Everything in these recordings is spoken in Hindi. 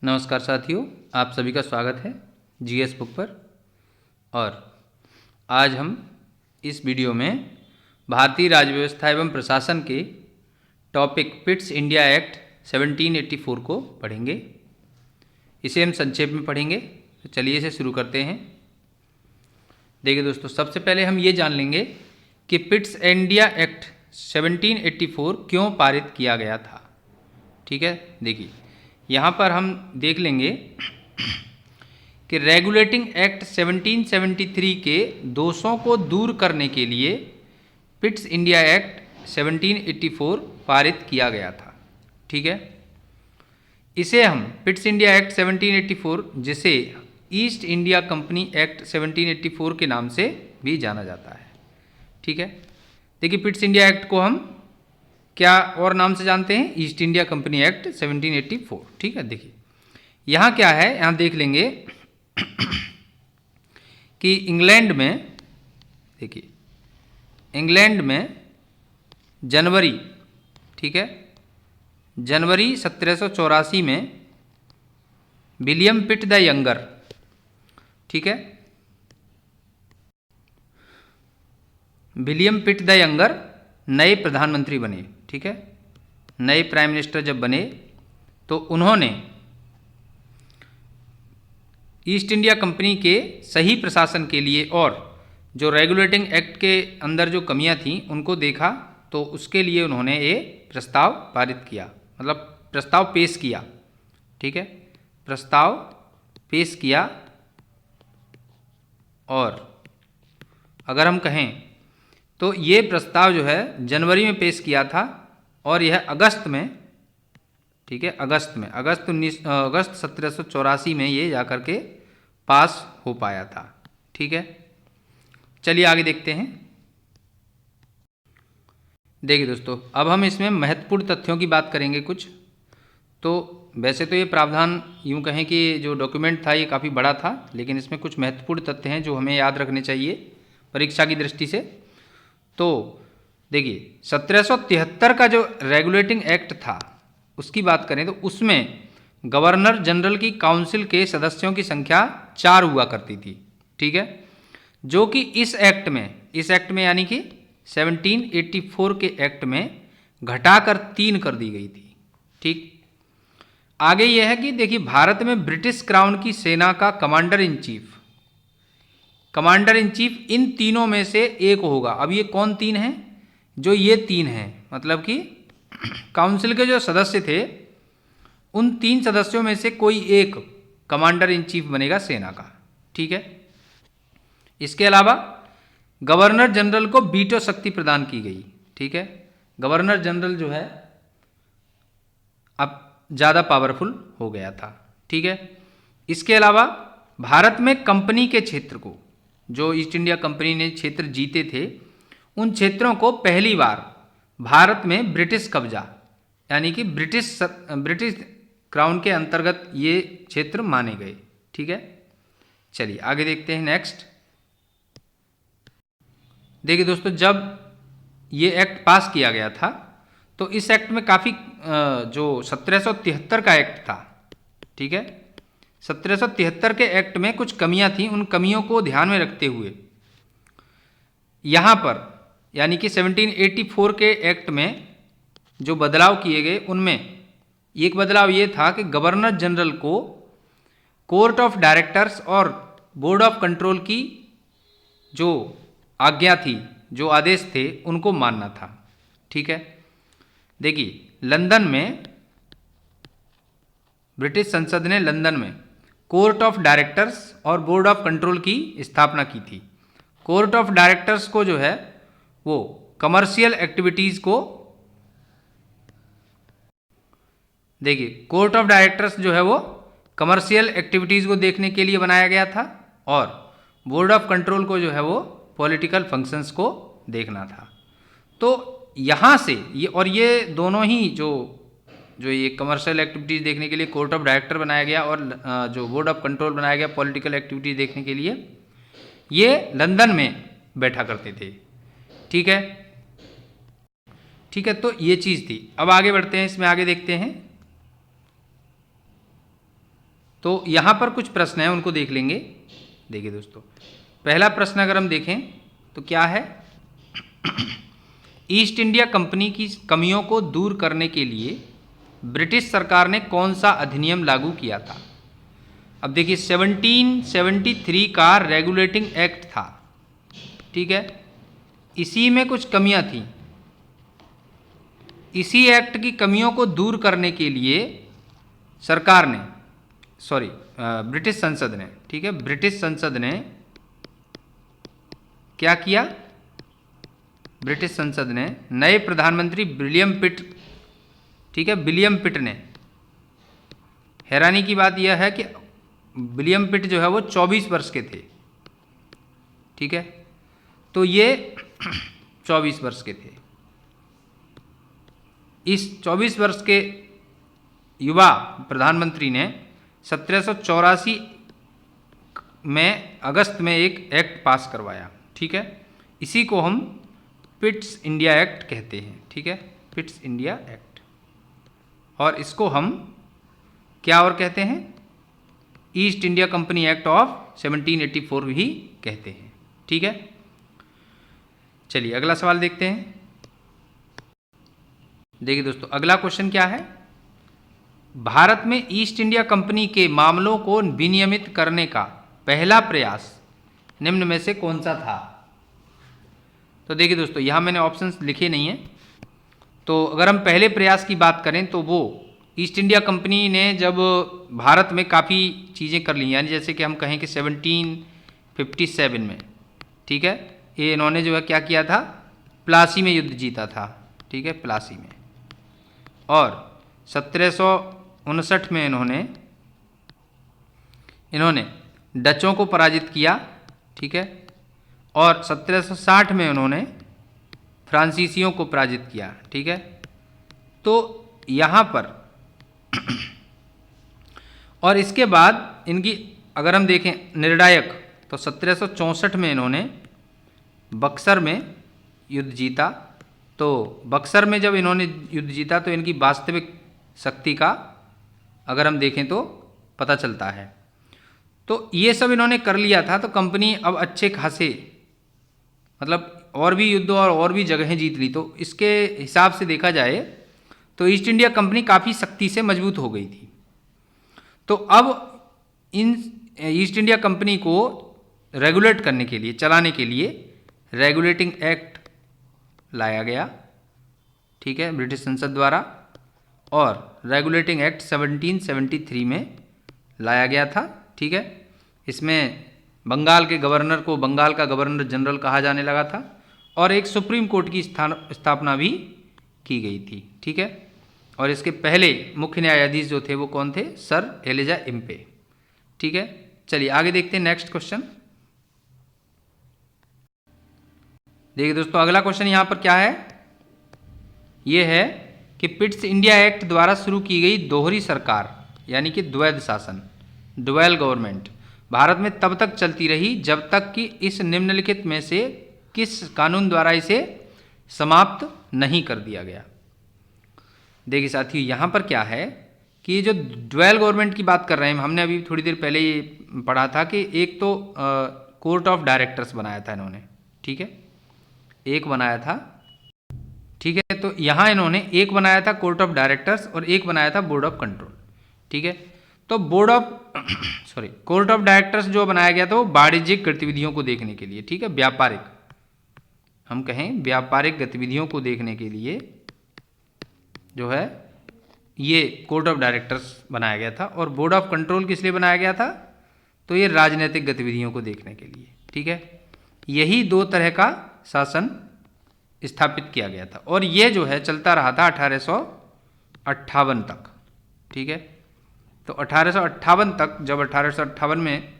नमस्कार साथियों, आप सभी का स्वागत है जीएस बुक पर। और आज हम इस वीडियो में भारतीय राज्य व्यवस्था एवं प्रशासन के टॉपिक पिट्स इंडिया एक्ट 1784 को पढ़ेंगे। इसे हम संक्षेप में पढ़ेंगे, तो चलिए इसे शुरू करते हैं। देखिए दोस्तों, सबसे पहले हम ये जान लेंगे कि पिट्स इंडिया एक्ट 1784 क्यों पारित किया गया था। ठीक है, देखिए यहाँ पर हम देख लेंगे कि रेगुलेटिंग एक्ट 1773 के दोषों को दूर करने के लिए पिट्स इंडिया एक्ट 1784 पारित किया गया था। ठीक है, इसे हम पिट्स इंडिया एक्ट 1784, जिसे ईस्ट इंडिया कंपनी एक्ट 1784 के नाम से भी जाना जाता है। ठीक है, देखिए पिट्स इंडिया एक्ट को हम क्या और नाम से जानते हैं? East India company act 1784। ठीक है, देखिए यहाँ क्या है, यहाँ देख लेंगे कि इंग्लैंड में, देखिए इंग्लैंड में जनवरी, ठीक है, जनवरी 1784 में विलियम पिट द यंगर, ठीक है, विलियम पिट द यंगर नए प्रधानमंत्री बने। ठीक है, नए प्राइम मिनिस्टर जब बने तो उन्होंने ईस्ट इंडिया कंपनी के सही प्रशासन के लिए और जो रेगुलेटिंग एक्ट के अंदर जो कमियां थीं उनको देखा, तो उसके लिए उन्होंने ये प्रस्ताव पारित किया, मतलब प्रस्ताव पेश किया। ठीक है, प्रस्ताव पेश किया। और अगर हम कहें तो ये प्रस्ताव जो है जनवरी में पेश किया था और यह अगस्त में, ठीक है, अगस्त 1784 में ये जाकर के पास हो पाया था। ठीक है, चलिए आगे देखते हैं। देखिए दोस्तों, अब हम इसमें महत्वपूर्ण तथ्यों की बात करेंगे कुछ। तो वैसे तो ये प्रावधान यूँ कहें कि जो डॉक्यूमेंट था ये काफ़ी बड़ा था, लेकिन इसमें कुछ महत्वपूर्ण तथ्य हैं जो हमें याद रखने चाहिए परीक्षा की दृष्टि से। तो देखिए 1773 का जो रेगुलेटिंग एक्ट था उसकी बात करें तो उसमें गवर्नर जनरल की काउंसिल के सदस्यों की संख्या 4 हुआ करती थी। ठीक है, जो कि इस एक्ट में यानी कि 1784 के एक्ट में घटाकर 3 कर दी गई थी। ठीक, आगे यह है कि देखिए भारत में ब्रिटिश क्राउन की सेना का कमांडर इन चीफ इन तीनों में से एक होगा। अब ये कौन 3 हैं? जो ये 3 हैं, मतलब कि काउंसिल के जो सदस्य थे उन 3 सदस्यों में से कोई एक कमांडर इन चीफ बनेगा सेना का। ठीक है, इसके अलावा गवर्नर जनरल को वीटो शक्ति प्रदान की गई। ठीक है, गवर्नर जनरल जो है अब ज़्यादा पावरफुल हो गया था। ठीक है, इसके अलावा भारत में कंपनी के क्षेत्र को, जो ईस्ट इंडिया कंपनी ने क्षेत्र जीते थे, उन क्षेत्रों को पहली बार भारत में ब्रिटिश कब्जा, यानी कि ब्रिटिश क्राउन के अंतर्गत ये क्षेत्र माने गए। ठीक है, चलिए आगे देखते हैं नेक्स्ट। देखिए दोस्तों, जब ये एक्ट पास किया गया था तो इस एक्ट में काफ़ी जो 1773 का एक्ट था, ठीक है, 1773 के एक्ट में कुछ कमियां थीं। उन कमियों को ध्यान में रखते हुए यहाँ पर यानी कि 1784 के एक्ट में जो बदलाव किए गए उनमें एक बदलाव ये था कि गवर्नर जनरल को कोर्ट ऑफ डायरेक्टर्स और बोर्ड ऑफ कंट्रोल की जो आज्ञा थी, जो आदेश थे, उनको मानना था। ठीक है, देखिए लंदन में ब्रिटिश संसद ने लंदन में कोर्ट ऑफ डायरेक्टर्स और बोर्ड ऑफ कंट्रोल की स्थापना की थी। कोर्ट ऑफ डायरेक्टर्स को जो है वो कमर्शियल एक्टिविटीज़ को, देखिए कोर्ट ऑफ डायरेक्टर्स जो है वो कमर्शियल एक्टिविटीज़ को देखने के लिए बनाया गया था और बोर्ड ऑफ कंट्रोल को जो है वो पॉलिटिकल फंक्शंस को देखना था। तो यहाँ से ये दोनों ही जो ये कमर्शियल एक्टिविटीज़ देखने के लिए कोर्ट ऑफ डायरेक्टर बनाया गया और जो बोर्ड ऑफ कंट्रोल बनाया गया पॉलिटिकल एक्टिविटीज़ देखने के लिए, ये लंदन में बैठा करते थे। ठीक है, ठीक है, तो ये चीज़ थी। अब आगे बढ़ते हैं, इसमें आगे देखते हैं। तो यहाँ पर कुछ प्रश्न हैं, उनको देख लेंगे। देखिए दोस्तों, पहला प्रश्न अगर हम देखें तो क्या है, ईस्ट इंडिया कंपनी की कमियों को दूर करने के लिए ब्रिटिश सरकार ने कौन सा अधिनियम लागू किया था? अब देखिए 1773 का रेगुलेटिंग एक्ट था, ठीक है। इसी में कुछ कमियां थी। इसी एक्ट की कमियों को दूर करने के लिए सरकार ने, ब्रिटिश संसद ने, ठीक है, ब्रिटिश संसद ने क्या किया? ब्रिटिश संसद ने नए प्रधानमंत्री विलियम पिट, ठीक है, विलियम पिट ने, हैरानी की बात यह है कि विलियम पिट जो है वो 24 वर्ष के थे, ठीक है, तो ये 24 वर्ष के थे। इस 24 वर्ष के युवा प्रधानमंत्री ने 1784 में अगस्त में एक एक्ट पास करवाया, ठीक है। इसी को हम पिट्स इंडिया एक्ट कहते हैं, ठीक है, पिट्स इंडिया एक्ट। और इसको हम क्या और कहते हैं? East India company act of 1784 भी कहते हैं, ठीक है। चलिए अगला सवाल देखते हैं। देखिए दोस्तों, अगला क्वेश्चन क्या है, भारत में ईस्ट इंडिया कंपनी के मामलों को विनियमित करने का पहला प्रयास निम्न में से कौन सा था? तो देखिए दोस्तों, यहाँ मैंने ऑप्शंस लिखे नहीं हैं। तो अगर हम पहले प्रयास की बात करें तो वो ईस्ट इंडिया कंपनी ने जब भारत में काफ़ी चीज़ें कर ली, यानी जैसे कि हम कहें कि 1757 में, ठीक है, ये इन्होंने जो है क्या किया था, प्लासी में युद्ध जीता था, ठीक है, प्लासी में। और 1759 में इन्होंने डचों को पराजित किया, ठीक है, और 1760 में उन्होंने फ्रांसीसियों को पराजित किया, ठीक है। तो यहाँ पर और इसके बाद इनकी अगर हम देखें निर्णायक, तो 1764 में इन्होंने बक्सर में युद्ध जीता। तो बक्सर में जब इन्होंने युद्ध जीता तो इनकी वास्तविक शक्ति का अगर हम देखें तो पता चलता है। तो ये सब इन्होंने कर लिया था, तो कंपनी अब अच्छे खासे, मतलब और भी युद्ध और भी जगहें जीत ली। तो इसके हिसाब से देखा जाए तो ईस्ट इंडिया कंपनी काफ़ी शक्ति से मजबूत हो गई थी। तो अब इन ईस्ट इंडिया कंपनी को रेगुलेट करने के लिए, चलाने के लिए रेगुलेटिंग एक्ट लाया गया, ठीक है, ब्रिटिश संसद द्वारा। और रेगुलेटिंग एक्ट 1773 में लाया गया था, ठीक है। इसमें बंगाल के गवर्नर को बंगाल का गवर्नर जनरल कहा जाने लगा था और एक सुप्रीम कोर्ट की स्थापना भी की गई थी, ठीक है। और इसके पहले मुख्य न्यायाधीश जो थे वो कौन थे? सर एलिजा इम्पे, ठीक है। चलिए आगे देखते हैं नेक्स्ट क्वेश्चन। देखिए दोस्तों, अगला क्वेश्चन यहाँ पर क्या है, ये है कि पिट्स इंडिया एक्ट द्वारा शुरू की गई दोहरी सरकार, यानी कि द्वैध शासन, ड्वेल गवर्नमेंट, भारत में तब तक चलती रही जब तक कि इस निम्नलिखित में से किस कानून द्वारा इसे समाप्त नहीं कर दिया गया। देखिए साथियों, यहाँ पर क्या है कि ये जो ड्वेल गवर्नमेंट की बात कर रहे हैं, हमने अभी थोड़ी देर पहले ये पढ़ा था कि एक तो कोर्ट ऑफ डायरेक्टर्स बनाया था इन्होंने, ठीक है, एक बनाया था, ठीक है। तो यहाँ इन्होंने एक बनाया था कोर्ट ऑफ डायरेक्टर्स और एक बनाया था बोर्ड ऑफ कंट्रोल, ठीक है। तो कोर्ट ऑफ डायरेक्टर्स जो बनाया गया था वो वाणिज्यिक गतिविधियों को देखने के लिए, ठीक है, व्यापारिक, हम कहें व्यापारिक गतिविधियों को देखने के लिए जो है ये कोर्ट ऑफ डायरेक्टर्स बनाया गया था। और बोर्ड ऑफ कंट्रोल किस लिए बनाया गया था? तो ये राजनीतिक गतिविधियों को देखने के लिए, ठीक है। यही दो तरह का शासन स्थापित किया गया था और ये जो है चलता रहा था 1858 तक, ठीक है। तो 1858 तक, जब 1858 में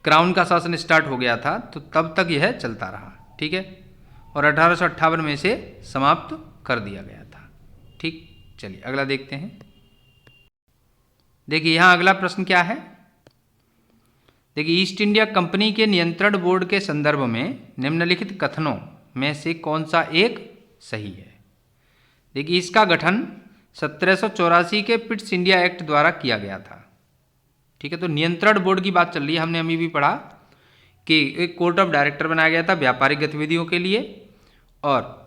क्राउन का शासन स्टार्ट हो गया था तो तब तक यह चलता रहा, ठीक है। और 1858 में इसे समाप्त कर दिया गया था, ठीक। चलिए अगला देखते हैं। देखिए यहाँ अगला प्रश्न क्या है, देखिए ईस्ट इंडिया कंपनी के नियंत्रण बोर्ड के संदर्भ में निम्नलिखित कथनों में से कौन सा एक सही है? देखिए इसका गठन 1784 के पिट्स इंडिया एक्ट द्वारा किया गया था, ठीक है। तो नियंत्रण बोर्ड की बात चल रही है, हमने अभी भी पढ़ा कि एक कोर्ट ऑफ डायरेक्टर बनाया गया था व्यापारिक गतिविधियों के लिए और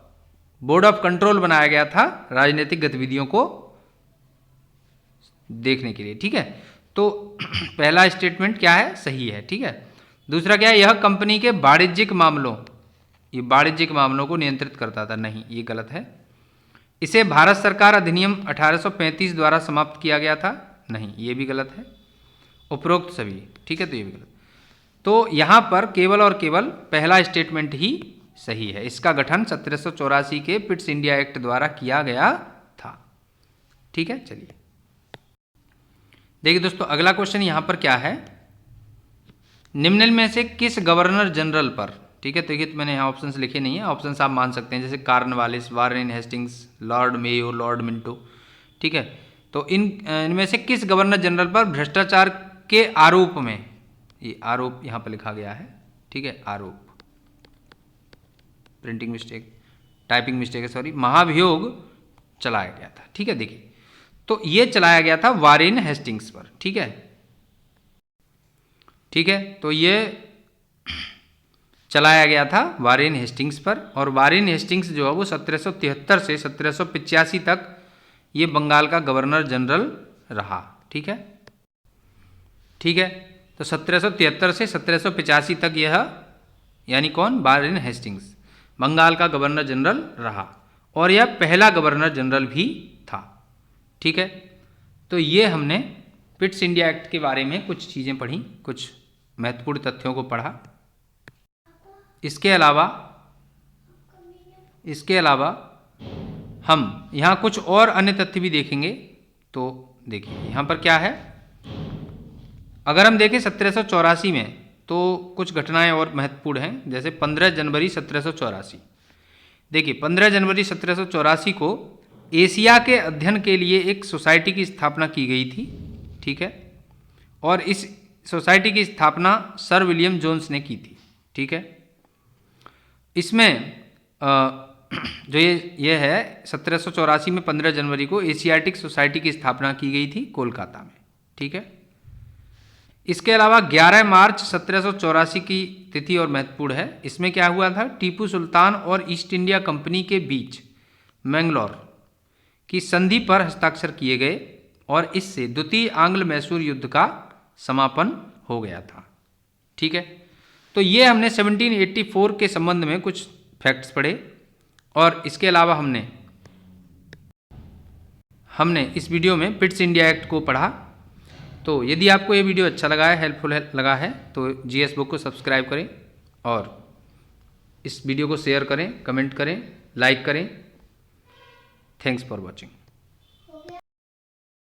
बोर्ड ऑफ कंट्रोल बनाया गया था राजनीतिक गतिविधियों को देखने के लिए, ठीक है। तो पहला स्टेटमेंट क्या है, सही है, ठीक है। दूसरा क्या है, यह कंपनी के वाणिज्यिक मामलों, ये वाणिज्यिक मामलों को नियंत्रित करता था, नहीं ये गलत है। इसे भारत सरकार अधिनियम 1835 द्वारा समाप्त किया गया था, नहीं ये भी गलत है। उपरोक्त सभी, ठीक है, तो ये भी गलत। तो यहाँ पर केवल और केवल पहला स्टेटमेंट ही सही है। इसका गठन 1784 के पिट्स इंडिया एक्ट द्वारा किया गया था, ठीक है। चलिए देखिए दोस्तों, अगला क्वेश्चन यहाँ पर क्या है, निम्न में से किस गवर्नर जनरल पर, ठीक है। तो ये मैंने यहाँ ऑप्शंस लिखे नहीं है, ऑप्शंस आप मान सकते हैं, जैसे Cornwallis, Warren Hastings, Lord Mayo, Lord Minto, ठीक है। तो इनमें से किस गवर्नर जनरल पर भ्रष्टाचार के आरोप में, ये आरोप यहाँ पर लिखा गया है, ठीक है, आरोप, प्रिंटिंग मिस्टेक, टाइपिंग मिस्टेक है, सॉरी, महाभियोग चलाया गया था, ठीक है। देखिए तो ये चलाया गया था वारेन हेस्टिंग्स पर, ठीक है, ठीक है। तो ये चलाया गया था वारेन हेस्टिंग्स पर, और वारेन हेस्टिंग्स जो है वो 1773 से 1785 तक ये बंगाल का गवर्नर जनरल रहा, ठीक है, ठीक है। तो 1773 से 1785 तक यह, यानी कौन, वारेन हेस्टिंग्स बंगाल का गवर्नर जनरल रहा, और यह पहला गवर्नर जनरल भी था, ठीक है। तो ये हमने पिट्स इंडिया एक्ट के बारे में कुछ चीज़ें पढ़ी, कुछ महत्वपूर्ण तथ्यों को पढ़ा। इसके अलावा हम यहाँ कुछ और अन्य तथ्य भी देखेंगे। तो देखिए यहाँ पर क्या है, अगर हम देखें 1784 में तो कुछ घटनाएं और महत्वपूर्ण हैं, जैसे 15 जनवरी 1784। देखिए 15 जनवरी 1784 को एशिया के अध्ययन के लिए एक सोसाइटी की स्थापना की गई थी, ठीक है, और इस सोसाइटी की स्थापना सर विलियम जोन्स ने की थी, ठीक है। इसमें जो ये है 1784 में 15 जनवरी को एशियाटिक सोसाइटी की स्थापना की गई थी कोलकाता में, ठीक है। इसके अलावा 11 मार्च 1784 की तिथि और महत्वपूर्ण है। इसमें क्या हुआ था, टीपू सुल्तान और ईस्ट इंडिया कंपनी के बीच मैंगलोर की संधि पर हस्ताक्षर किए गए और इससे द्वितीय आंग्ल मैसूर युद्ध का समापन हो गया था, ठीक है। तो ये हमने 1784 के संबंध में कुछ फैक्ट्स पढ़े, और इसके अलावा हमने इस वीडियो में पिट्स इंडिया एक्ट को पढ़ा। तो यदि आपको ये वीडियो अच्छा लगा है, हेल्पफुल लगा है, तो जीएस बुक को सब्सक्राइब करें और इस वीडियो को शेयर करें, कमेंट करें, लाइक करें। Thanks for watching.